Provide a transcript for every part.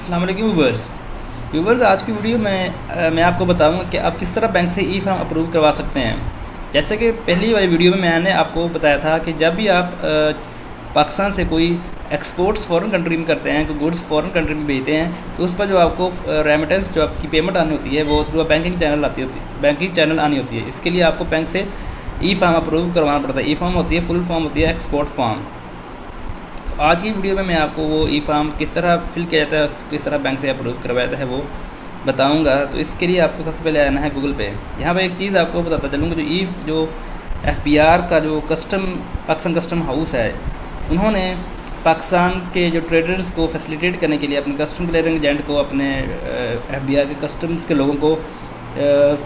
अस्सलाम वालेकुम व्यूवर्स आज की वीडियो में मैं आपको बताऊंगा कि आप किस तरह बैंक से ई फार्म अप्रूव करवा सकते हैं। जैसे कि पहली वाली वीडियो में मैंने आपको बताया था कि जब भी आप पाकिस्तान से कोई एक्सपोर्ट्स फ़ॉरेन कंट्री में करते हैं, कोई गुड्स फ़ॉरेन कंट्री में भेजते हैं, तो उस पर जो आपको रेमिटेंस जो आपकी पेमेंट आनी होती है वो थ्रू बैंकिंग चैनल आनी होती है। इसके लिए आपको बैंक से ई फार्म अप्रूव करवाना पड़ता है। ई फार्म होती है, फुल फॉर्म होती है एक्सपोर्ट फॉर्म। आज की वीडियो में मैं आपको वो ई फार्म किस तरह फिल किया जाता है, किस तरह बैंक से अप्रूव करवाया जाता है वो बताऊंगा। तो इसके लिए आपको सबसे पहले आना है गूगल पे। यहाँ पे एक चीज़ आपको बताता चलूँगा, जो FBR का जो पाकिस्तान कस्टम हाउस है, उन्होंने पाकिस्तान के जो ट्रेडर्स को फैसिलिटेट करने के लिए अपने कस्टम क्लियरिंग एजेंट को, अपने FBR के कस्टम्स के लोगों को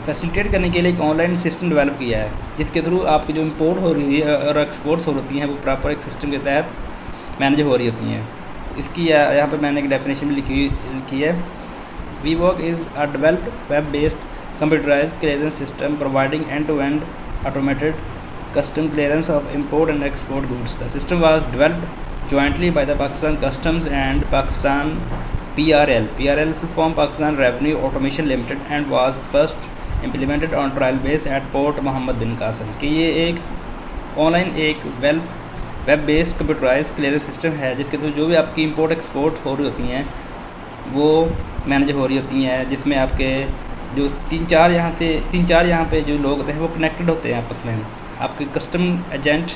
फैसिलिटेट करने के लिए एक ऑनलाइन सिस्टम डेवलप किया है, जिसके थ्रू आपकी जो इम्पोर्ट हो रही है और एक्सपोर्ट्स हो रही हैं वो प्रॉपर एक सिस्टम के तहत मैनेज हो रही होती हैं। इसकी यहाँ पे मैंने एक डेफिनेशन भी लिखी है। WeBOC is a developed web based computerized clearance system providing end to end automated custom clearance of import and export goods. The system was developed jointly by the Pakistan Customs and Pakistan PRL full form Pakistan Revenue Automation Limited and was first implemented on trial base at Port Mohammed bin Qasim। कि ये एक online एक web based computerise clearance system है, जिसके through जो भी आपकी import export हो रही होती हैं वो मैनेज हो रही होती हैं, जिसमें आपके जो तीन चार यहाँ पे जो लोग होते हैं वो कनेक्टेड होते हैं आपस में। आपके कस्टम एजेंट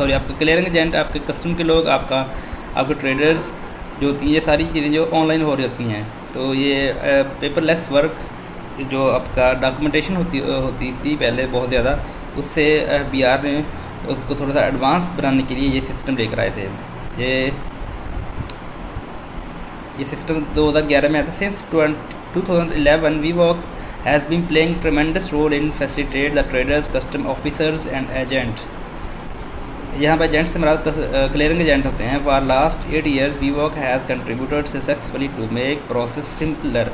आपके क्लियरिंग एजेंट, आपके कस्टम के लोग, आपके ट्रेडर्स जो होती हैं, ये सारी चीज़ें जो ऑनलाइन हो रही होती हैं। तो ये पेपरलेस वर्क जो आपका डॉक्यूमेंटेशन होती थी पहले बहुत ज़्यादा, उससे BR ने उसको थोड़ा सा एडवांस बनाने के लिए ये सिस्टम लेकर आए थे। ये सिस्टम 2011 में आया था। Since 2011 WeBOC has been playing tremendous role in facilitate the traders, custom officers and agent. यहाँ पर एजेंट से मराद क्लियरिंग एजेंट होते हैं। For last 8 years WeBOC has contributed successfully to make process simpler,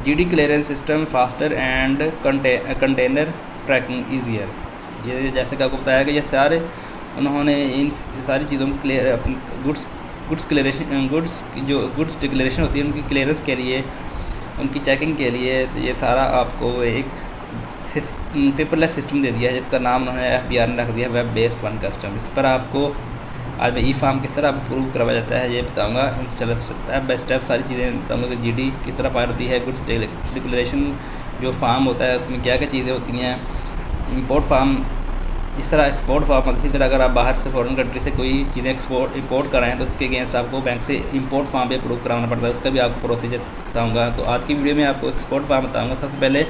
GD clearance system faster and container tracking easier. ये जैसे कि आपको बताया कि ये सारे उन्होंने इन सारी चीज़ों को क्लियर अपनी गुड्स डिक्लेरेशन होती है उनकी क्लियरेंस के लिए, उनकी चेकिंग के लिए, ये सारा आपको एक पेपरलेस सिस्टम दे दिया है, जिसका नाम उन्होंने FBR ने रख दिया वेब बेस्ड वन कस्टम। इस पर आपको आज मैं ई फार्म किस तरह अप्रूव करवाया जाता है ये बताऊंगा। चलो स्टेप बाय स्टेप सारी चीज़ें बताऊंगा कि GD किस तरह फाइल होती है, गुड्स डिक्लेरेशन जो फार्म होता है उसमें क्या क्या चीज़ें होती हैं, इंपोर्ट फार्म इस तरह, एक्सपोर्ट फार्म इसी तरह। अगर आप बाहर से फॉरेन कंट्री से कोई चीज़ें इंपोर्ट कराएं तो उसके अगेंस्ट आपको बैंक से इंपोर्ट फार्म पे अप्रूव कराना पड़ता है, उसका भी आपको प्रोसीजर बताऊँगा। तो आज की वीडियो में आपको एक्सपोर्ट फार्म बताऊँगा। सबसे पहले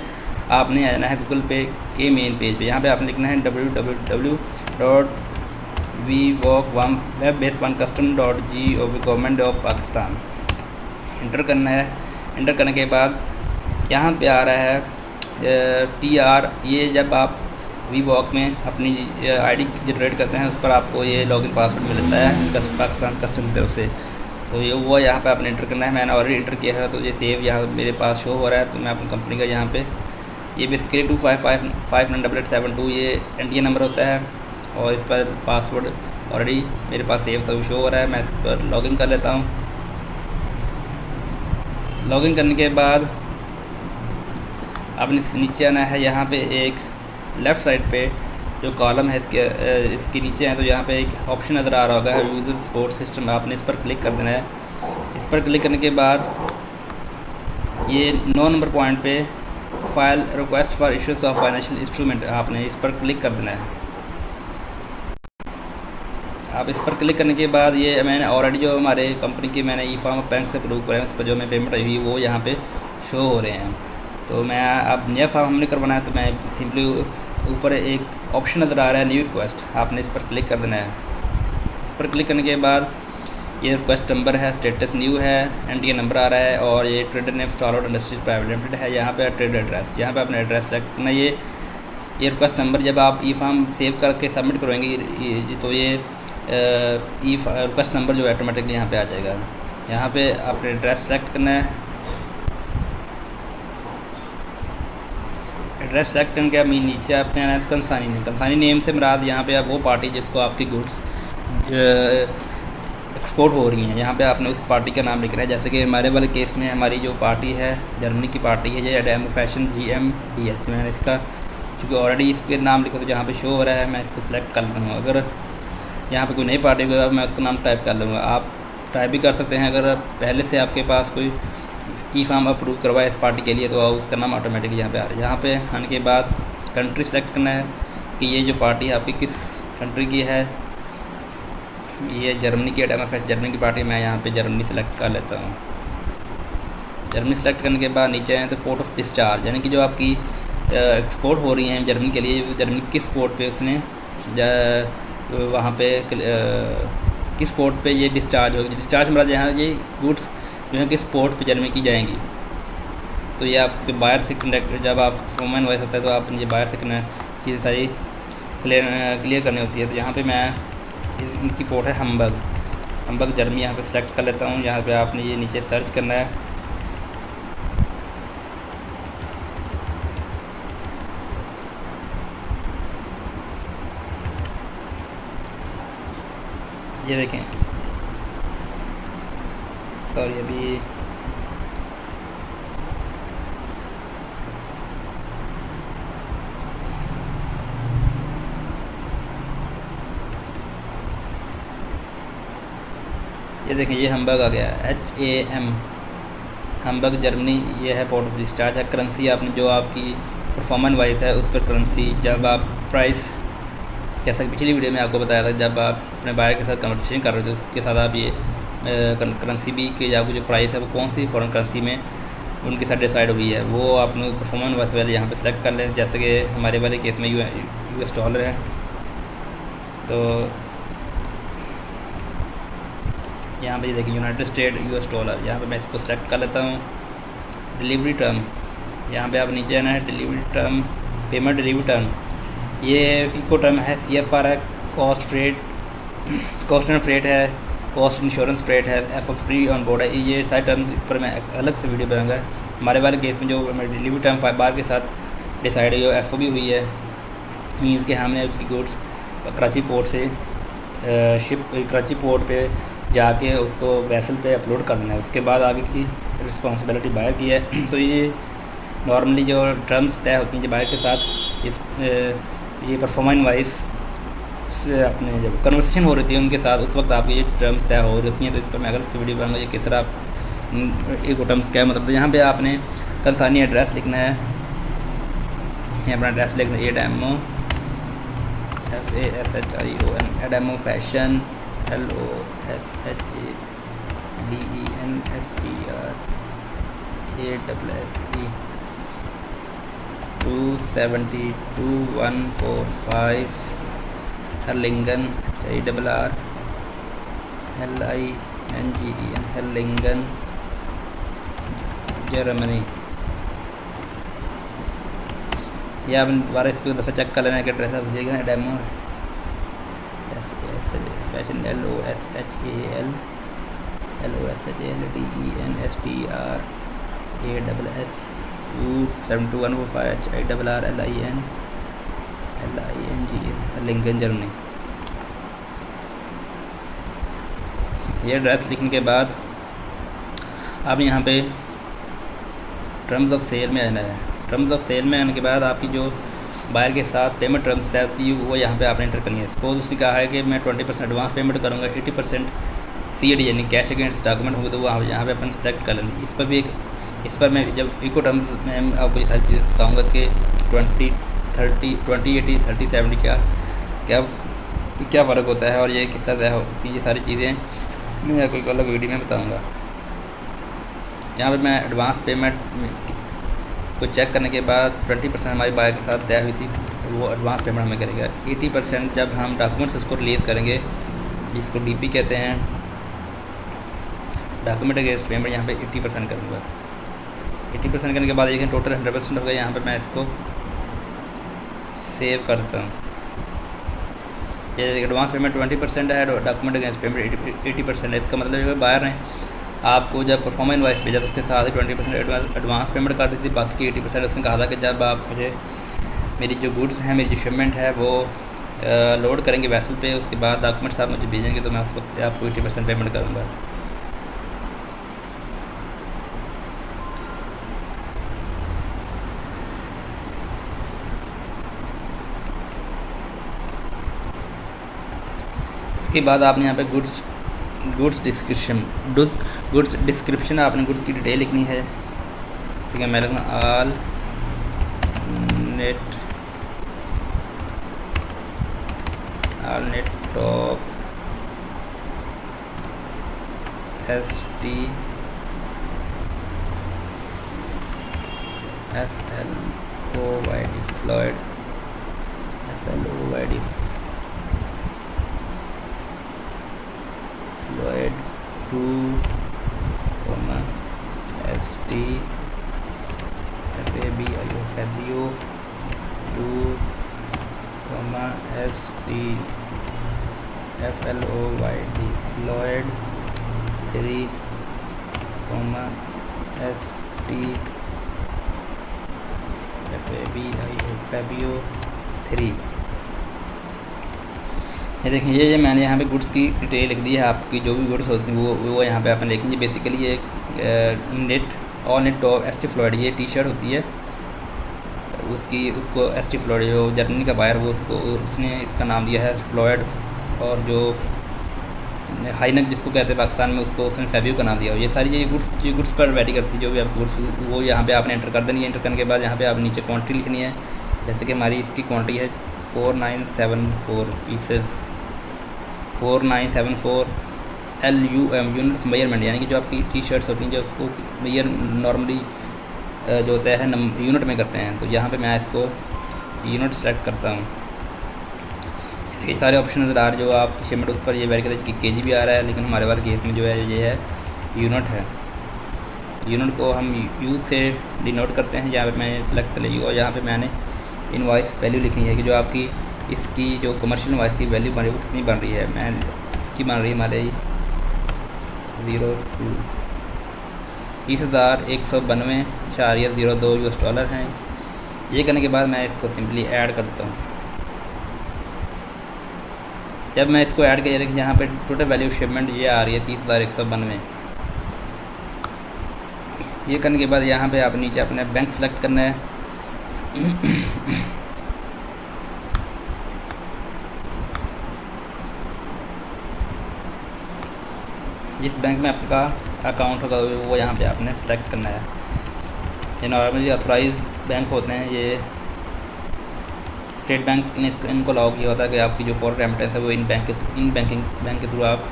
आपने आना है गूगल पे के मेन पेज पे। यहाँ पे आपने लिखना है www.webbasedoncustom.gov.Government of Pakistan। इंटर करना है। इंटर करने के बाद यहाँ पे आ रहा है TR। ये जब आप वीवॉक में अपनी ID जनरेट करते हैं उस पर आपको ये लॉगिन पासवर्ड मिलता है पाकिस्तान कस्टम की तरफ से। तो ये वो यहाँ पे आपने इंटर करना है। मैंने ऑलरेडी इंटर किया है तो ये सेव यहाँ मेरे पास शो हो रहा है। तो मैं अपनी कंपनी का यहाँ पे ये बेसिकली 2555872 ये NTA नंबर होता है, और इस पर पासवर्ड ऑलरेडी मेरे पास सेव तो शो हो रहा है। मैं इस पर लॉगिन कर लेता हूँ। लॉगिन करने के बाद आपने नीचे आना है। यहाँ पे एक लेफ़्ट साइड पे जो कॉलम है इसके नीचे है, तो यहाँ पे एक ऑप्शन नज़र आ रहा होगा है यूज़र सपोर्ट सिस्टम। आपने इस पर क्लिक कर देना है। इस पर क्लिक करने के बाद ये 9 नंबर पॉइंट पे file request for issues of financial instrument, आपने इस पर क्लिक कर देना है। आप इस पर क्लिक करने के बाद ये मैंने ऑलरेडी जो हमारे कंपनी की मैंने ई फार्म बैंक से अप्रूव कराए उस पर जो मैं पेमेंट आई हुई वो यहाँ पे शो हो रहे हैं। तो मैं अब नया फार्म हमने करवाना है, तो मैं सिंपली ऊपर एक ऑप्शन नज़र आ रहा है न्यू रिक्वेस्ट, आपने इस पर क्लिक कर देना है। इस पर क्लिक करने के बाद ये रिक्वेस्ट नंबर है, स्टेटस न्यू है, NTA नंबर आ रहा है, और ये trader name stall out industries private limited है। यहाँ पे ट्रेडर एड्रेस, यहाँ पे अपना एड्रेस सेलेक्ट करना। ये रिक्वेस्ट नंबर जब आप ई फार्म सेव करके सबमिट करेंगे तो ये रिक्वेस्ट नंबर जो ऑटोमेटिकली यहाँ पे आ जाएगा। यहाँ पे आपने एड्रेस सेलेक्ट करना है। एड्रेस सेलेक्ट करके आप नीचे आपने आना है कंसानी नेम से मुराद यहाँ पे आप वो पार्टी जिसको आपकी गुड्स एक्सपोर्ट हो रही हैं। यहाँ पे आपने उस पार्टी का नाम लिखना है। जैसे कि हमारे वाले केस में हमारी जो पार्टी है जर्मनी की पार्टी है, ये एडेमो फैशन GmbH। मैंने इसका क्योंकि ऑलरेडी इस पर नाम लिखा तो जहाँ पे शो हो रहा है मैं इसको सिलेक्ट कर लेता हूँ। अगर यहाँ पे कोई नई पार्टी होगा मैं उसका नाम टाइप कर लूँगा। आप टाइप भी कर सकते हैं। अगर पहले से आपके पास कोई ई फार्म अप्रूव करवाए इस पार्टी के लिए तो उसका नाम ऑटोमेटिकली यहाँ पे आ रहा है। यहाँ पे आने के बाद कंट्री सेलेक्ट करना है कि ये जो पार्टी है आपकी किस कंट्री की है। ये जर्मनी की एडेमो फैशन जर्मनी की पार्टी, मैं यहाँ पे जर्मनी सेलेक्ट कर लेता हूँ। जर्मनी सेलेक्ट करने के बाद नीचे आए तो पोर्ट ऑफ डिस्चार्ज, यानी कि जो आपकी एक्सपोर्ट हो रही हैं जर्मनी के लिए, जर्मनी किस पोर्ट पे उसने वहाँ पे किस पोर्ट पे ये डिस्चार्ज होगी। डिस्चार्ज मतलब यहाँ ये गुड्स जो है किस पोर्ट पे जर्मनी की जाएंगी। तो ये आपके बायर से कनेक्ट, जब आप वोमेन वॉइस होता है तो आप ये बायर से कनेक्ट चीज़ें सारी क्लियर करनी होती है। तो यहाँ पे मैं इनकी पोर्ट है हम्बर्ग जर्मनी, यहाँ पे सेलेक्ट कर लेता हूँ। यहाँ पे आपने ये नीचे सर्च करना है। ये देखें, सॉरी अभी ये देखें, ये हम्बर्ग आ गया HAM हम्बर्ग जर्मनी। ये है पोर्ट ऑफ डिस्चार्ज है। करेंसी आपने जो आपकी परफॉर्मेंस वाइज है उस पर करेंसी, जब आप प्राइस, जैसा कि पिछली वीडियो में आपको बताया था, जब आप अपने बायर के साथ कन्वर्सेशन कर रहे थे उसके साथ आप ये करेंसी भी कि आपको जो प्राइस है वो कौन सी फॉरेन करेंसी में उनके साथ डिसाइड हुई है वो आपने परफॉर्मेंस वाइज वाले यहाँ पे सेलेक्ट कर लें। जैसे कि हमारे वाले केस में US डॉलर है, तो यहाँ पे देखिए यूनाइटेड स्टेट US डॉलर, यहाँ पे मैं इसको सेलेक्ट कर लेता हूँ। डिलीवरी टर्म, यहाँ पे आप नीचे आना है, delivery term, payment delivery term, ये इको टर्म है, CFR है, कॉस्ट एंड फ्रेट है, कॉस्ट इंश्योरेंस फ्रेट है, FF फ्री ऑन बोर्ड है। ये सारे टर्म्स पर मैं अलग से वीडियो बनाऊंगा। हमारे वाले केस में जो डिलीवरी टर्म 5 बार के साथ डिसाइड हुई है, FO भी हुई है, मीन्स कि हमने उसकी गुड्स कराची पोर्ट से कराची पोर्ट पे जाके उसको वेसल पे अपलोड कर देना है। उसके बाद आगे की रिस्पॉन्सिबिलिटी बायर की है। तो ये नॉर्मली जो टर्म्स तय होती हैं जो बायर के साथ, इस ये परफॉर्मेंस वाइज अपने जब कन्वर्सेशन हो रही है उनके साथ, उस वक्त आपकी ये टर्म्स तय हो रही हैं। तो इस पर मैं अलग से वीडियो बनाऊंगा ये किस तरह आप एक टर्म्स क्या मतलब। तो यहाँ पे आपने कंसानी एड्रेस लिखना है, ये अपना एड्रेस लिखना है, Ademo FASHION Ademo fashion LOSHADENSTR 272-145 Herlingen HIRR LINGEN Herlingen Germany. ये आप दोबारा इस पर दफ़ा चेक कर लेना कि एड्रेस आप भेजिएगा। Demo fashion LOSHAL DENSTR 272-145 HIRR LINGEN Herlingen Germany. ये एड्रेस लिखने के बाद अब यहाँ पे टर्म्स ऑफ सेल में आना है। टर्म्स ऑफ सेल में आने के बाद आपकी जो बायर के साथ पेमेंट टर्म्स तय होती है वो यहाँ पे आपने एंटर करनी है। सपोज उसने कहा है कि मैं 20% एडवांस पेमेंट करूँगा, 80% CAD यानी कैश अगेंस्ट डॉक्यूमेंट होंगे, तो वो यहाँ पे अपन सेलेक्ट कर लेंगे। इस पर मैं जब इको टर्म्स में आपको ये सारी चीज़ें बताऊँगा कि 20-30 20-80 30-70 क्या फ़र्क होता है और ये किस तरह होती है, ये सारी चीज़ें मैं कोई अलग वीडियो में बताऊँगा। यहाँ पे मैं एडवांस पेमेंट को चेक करने के बाद 20% हमारी बायर के साथ तय हुई थी, वो एडवांस पेमेंट हमें करेगा। 80% जब हम डॉक्यूमेंट्स उसको रिलीज़ करेंगे, जिसको DP कहते हैं, डॉक्यूमेंट अगेंस्ट पेमेंट, यहाँ पे 80% करूँगा। 80% करने के बाद ये टोटल 100% हो गया। यहाँ पे मैं इसको सेव करता हूँ। ये एडवांस पेमेंट 20% है, डॉक्यूमेंट अगेंस्ट पेमेंट 80% है। इसका मतलब है बायर ने आपको जब परफॉर्मेंस वाइज भेजा तो उसके साथ ही 20% एडवांस पेमेंट कर दी थी, बाकी की 80% उसने कहा था कि जब आप मुझे मेरी जो गुड्स हैं, मेरी जो शिपमेंट है वो लोड करेंगे वैसल पे, उसके बाद डॉक्यूमेंट्स आप मुझे भेजेंगे तो मैं उस वक्त आपको 80% पेमेंट करूँगा। इसके बाद आपने यहाँ पे गुड्स डिस्क्रिप्शन आपने गुड्स की डिटेल लिखनी है। ठीक है, मैं लिखूँगा all net top ST FLOYD Floyd FLOYD Floyd 2, ST FABIO 2, ST FLOYD Floyd 3, ST FABIO 3। ये देखिए, ये मैंने यहाँ पे गुड्स की डिटेल लिख दी है। आपकी जो भी गुड्स होती हैं वो यहाँ पे आपने लिखेंगे। बेसिकली ये all net top ST Floyd ये टी-शर्ट होती है, उसको ST फ्लॉयड जो जर्मनी का बायर वो उसने इसका नाम दिया है फ्लॉयड, और जो हाईनेक जिसको कहते हैं पाकिस्तान में उसको उसने फैबियो का नाम दिया। ये सारी ये गुड्स पर वैरी करती है। जो भी आप गुड्स वो यहाँ पे आपने एंटर कर देनी है। एंटर करने के बाद यहाँ पे आप नीचे क्वांटिटी लिखनी है। जैसे कि हमारी इसकी क्वांटिटी है 4974 पीसेस, 4974 LUM यूनिट मेजरमेंट, यानी कि जो आपकी टी-शर्ट्स होती हैं जो उसको मेजर नॉर्मली जो होता है यूनिट में करते हैं। तो यहाँ पे मैं इसको यूनिट सेलेक्ट करता हूँ। ये सारे ऑप्शन नज़र आ रहे जो आपकी शिपमेंट उस पर ये वेरी करता है कि KG भी आ रहा है, लेकिन हमारे वाले केस में जो है ये है यूनिट है। यूनिट को हम U से डिनोट करते हैं। यहाँ पे मैं सेलेक्ट कर ली और यहाँ पे मैंने इनवॉइस वैल्यू लिखनी है कि जो आपकी इसकी जो कमर्शियल इनवॉइस की वैल्यू बन रही है वो कितनी बन रही है। मैं इसकी बन रही है हमारे 30,192.02 US हैं। ये करने के बाद मैं इसको सिंपली ऐड कर देता हूँ। जब मैं इसको ऐड किया देखिए यहाँ पे टोटल वैल्यू शिपमेंट ये आ रही है 30,192। ये करने के बाद यहाँ पे आप नीचे अपने बैंक सेलेक्ट करना है। जिस बैंक में आपका अकाउंट होगा वो यहाँ पे आपने सेलेक्ट करना है। ये नॉर्मली ऑथोराइज बैंक होते हैं। ये स्टेट बैंक ने इनको अलाउ किया होता है कि आपकी जो फॉरेन रेमिटेंस है वो इन बैंक के थ्रू आप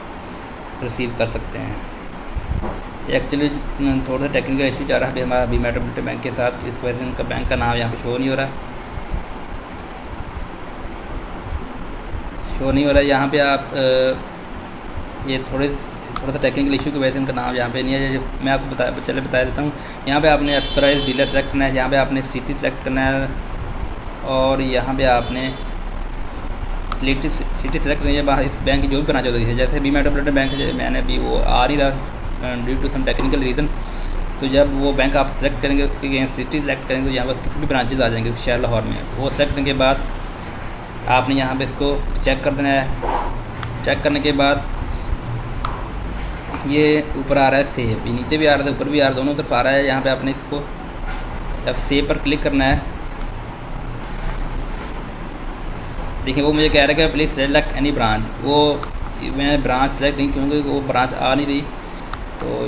रिसीव कर सकते हैं। एक्चुअली थोड़ा सा टेक्निकल इशू जा रहा है हमारा बीमेट्रोपोलिटन बैंक के साथ, इस वजह से इनका बैंक का नाम यहाँ पे शो नहीं हो रहा। यहाँ पे आप ये थोड़ा सा टेक्निकल इशू की वजह से इनका नाम यहाँ पे नहीं है। मैं आपको बता देता हूँ। यहाँ पे आपने ऑथराइज डीलर सेलेक्ट करना है। यहाँ पे आपने सिटी सेलेक्ट करना है और यहाँ पे आपने सिटी सेलेक्ट करनी है। इस बैंक की जो भी ब्रांच होती है, जैसे बीमेट्रोपोलिटन बैंक है मैंने अभी वो आ नहीं रहा due to some technical reason. तो जब वो बैंक आप सेलेक्ट करेंगे उसके अगेंस्ट सिटी सेलेक्ट करेंगे तो यहाँ पर किसी भी ब्रांचेज आ जाएंगे शहर लाहौर में। वो सेलेक्ट करने के बाद आपने यहाँ पे इसको चेक कर देना है। चेक करने के बाद ये ऊपर आ रहा है सेव, ये नीचे भी आ रहा है ऊपर भी आ रहा है, दोनों तरफ आ रहा है। यहाँ पे आपने इसको जब सेव पर क्लिक करना है, देखिए वो मुझे कह रहा है कि प्लीज़ सेलेक्ट एनी ब्रांच। वो मैंने ब्रांच सेलेक्ट नहीं क्योंकि वो ब्रांच आ नहीं रही। तो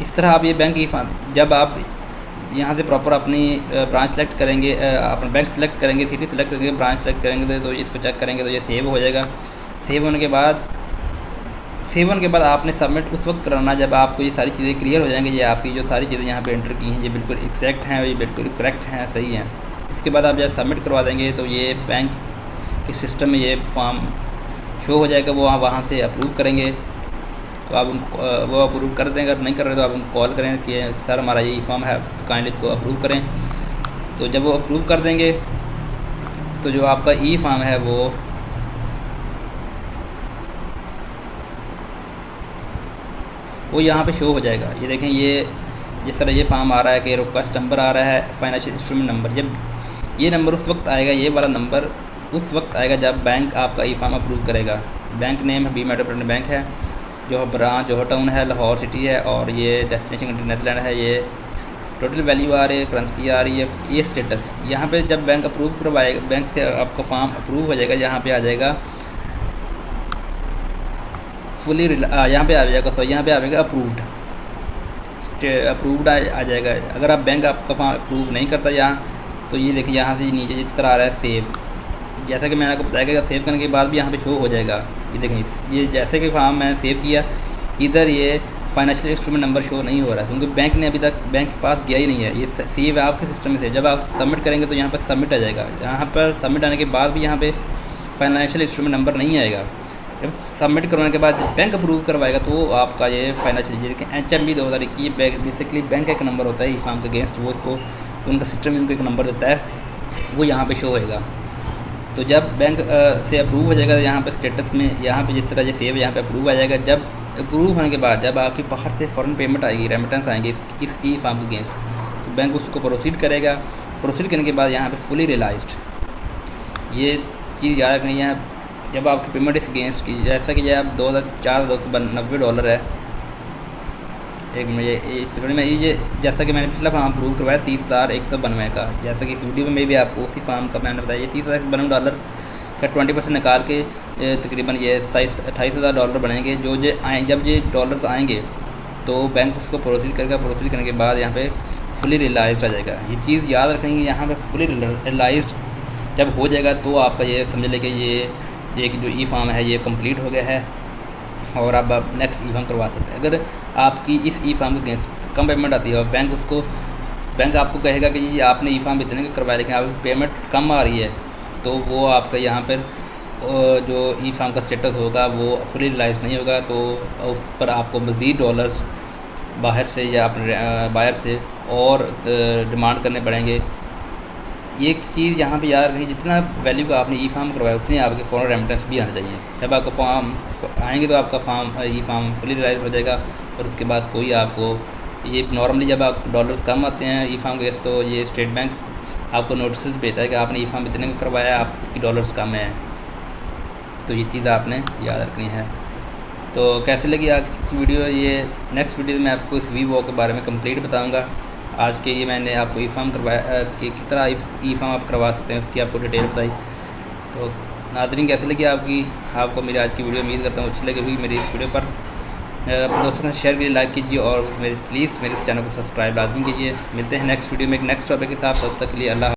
इस तरह आप ये बैंक की जब आप यहाँ से प्रॉपर अपनी ब्रांच सेलेक्ट करेंगे, अपना बैंक सेलेक्ट करेंगे, सिटी सेलेक्ट करेंगे, ब्रांच सेलेक्ट करेंगे तो इसको चेक करेंगे तो ये सेव हो जाएगा। सेव होने के बाद आपने सबमिट उस वक्त कराना जब आपको ये सारी चीज़ें क्लियर हो जाएंगी। ये आपकी जो सारी चीज़ें यहाँ पे एंटर की हैं ये बिल्कुल एग्जैक्ट हैं, ये बिल्कुल करेक्ट हैं, सही हैं। इसके बाद आप जब सबमिट करवा देंगे तो ये बैंक के सिस्टम में ये फॉर्म शो हो जाएगा। वो आप वहाँ से अप्रूव करेंगे तो आप वो अप्रूव कर देंगे। अगर नहीं कर रहे तो आप उनको कॉल करें कि सर हमारा ये फॉर्म है, काइंडली इसको अप्रूव करें। तो जब वो अप्रूव कर देंगे तो जो आपका ई फॉर्म है वो यहाँ पे शो हो जाएगा। ये देखें, ये जिस तरह ये फॉर्म आ रहा है कि रिक्वेस्ट नंबर आ रहा है, फाइनेंशियल इंस्ट्रूमेंट नंबर। जब ये नंबर उस वक्त आएगा, ये वाला नंबर उस वक्त आएगा जब बैंक आपका ई फार्म अप्रूव करेगा। बैंक नेम है बी मेट्रोपॉलिटन बैंक है, जो ब्रांच जोहर टाउन है, लाहौर सिटी है, और ये डेस्टिनेशन कंट्री नेदरलैंड है। ये टोटल वैल्यू आ रही है, करेंसी आ रही है, ये स्टेटस। यहाँ पे जब बैंक अप्रूव करवाएगा, बैंक से आपका फॉर्म अप्रूव हो जाएगा, यहाँ पे आ जाएगा फुली, यहाँ पे आ जाएगा, सॉरी यहाँ पे आ जाएगा अप्रूव्ड आ जाएगा। अगर आप बैंक आपका फॉर्म अप्रूव नहीं करता यहाँ, तो ये देखिए यहाँ से नीचे जिस तरह आ रहा है सेव, जैसा कि मैंने आपको बताया कि सेव करने के बाद भी यहाँ पे शो हो जाएगा। ये देखें, ये जैसे कि फॉर्म मैंने सेव किया, इधर ये फाइनेंशियल इंस्ट्रूमेंट नंबर शो नहीं हो रहा है, क्योंकि बैंक ने अभी तक बैंक के पास गया ही नहीं है। ये सेव है आपके सिस्टम में से, जब आप सबमिट करेंगे तो यहाँ पर सबमिट आ जाएगा। यहाँ पर सबमिट आने के बाद भी यहाँ पे फाइनेंशियल इंस्ट्रूमेंट नंबर नहीं आएगा। जब सबमिट करवाने के बाद बैंक अप्रूव करवाएगा तो आपका ये फाइनेंशियल, ये HMB 2021 बेसिकली बैंक का एक नंबर होता है ई फार्म के अगेंस्ट, वो इसको उनका सिस्टम इनको एक नंबर देता है, वो यहाँ पे शो होएगा। तो जब बैंक से अप्रूव हो जाएगा, यहाँ पे स्टेटस में यहाँ पे जिस तरह ये सेव यहाँ पे अप्रूव आ जाएगा। जब अप्रूव होने के बाद जब आपकी बाहर से फ़ौरन पेमेंट आएगी, रेमिटेंस आएंगे इस ई फार्म के अगेंस्ट, तो बैंक उसको प्रोसीड करेगा। प्रोसीड करने के बाद यहाँ पे फुली रियलाइज्ड, ये चीज़ याद रखनी है। जब आपकी पेमेंट इस अगेंस्ट की, जैसा कि आप $2,290 है, एक मिनट ये इस वीडियो में ये जैसा कि मैंने पिछला फॉर्म अप्रूव करवाया 30,192 का, जैसा कि इस वीडियो में भी आपको उसी फॉर्म का मैंने बताया। $30,192 का 20% निकाल के तकरीबन ये $28,000 बनेंगे। जब ये डॉलर्स आएंगे तो बैंक उसको प्रोसीड करेगा। प्रोसीड करने के बाद यहाँ पे फुली रियलाइज्ड आ जाएगा। ये चीज़ याद रखेंगे, यहाँ पे फुली रियलाइज्ड जब हो जाएगा तो आपका ये समझ लें कि ये एक जो ई फार्म है ये कंप्लीट हो गया है, और अब आप नेक्स्ट ई फार्म करवा सकते हैं। अगर आपकी इस ई फार्म के अगेंस्ट कम पेमेंट आती है और बैंक आपको कहेगा कि ये आपने ई फार्म इतने का करवाया, लेकिन आपकी पेमेंट कम आ रही है, तो वो आपका यहाँ पर जो ई फार्म का स्टेटस होगा वो फुली रियलाइज नहीं होगा, तो उस पर आपको मज़ीद डॉलर्स बाहर से या अपने बायर से और डिमांड करने पड़ेंगे। एक चीज़ यहाँ पे याद रखिए, जितना वैल्यू का आपने ई फार्म करवाया उतनी आपके फ़ौरन रेमिटेंस भी आना चाहिए। जब आपका फॉर्म आएंगे तो आपका ई फार्म फुली रियलाइज हो जाएगा, और उसके बाद कोई आपको ये नॉर्मली जब आप डॉलर्स कम आते हैं ई फार्म के, तो ये स्टेट बैंक आपको नोटिस भेजता है कि आपने ई फार्म इतने का करवाया, आपकी डॉलर्स कम है। तो ये चीज़ आपने याद रखनी है। तो कैसे लगी आज की वीडियो? ये नेक्स्ट वीडियो में आपको इस वीवो के बारे में कंप्लीट बताऊंगा। आज के ये मैंने आपको ई फार्म करवाया कि किस तरह ई फार्म आप करवा सकते हैं, उसकी आपको डिटेल बताई। तो नाज़रीन कैसे लगी आपको मेरी आज की वीडियो? उम्मीद करता हूँ अच्छी लगी हुई मेरी इस वीडियो पर। अपने दोस्तों के साथ शेयर कीजिए, लाइक कीजिए, और प्लीज़ मेरे इस चैनल को सब्सक्राइब लाजमी कीजिए। मिलते हैं नेक्स्ट वीडियो में एक नेक्स्ट टॉपिक के साथ। तब तक के लिए अल्लाह।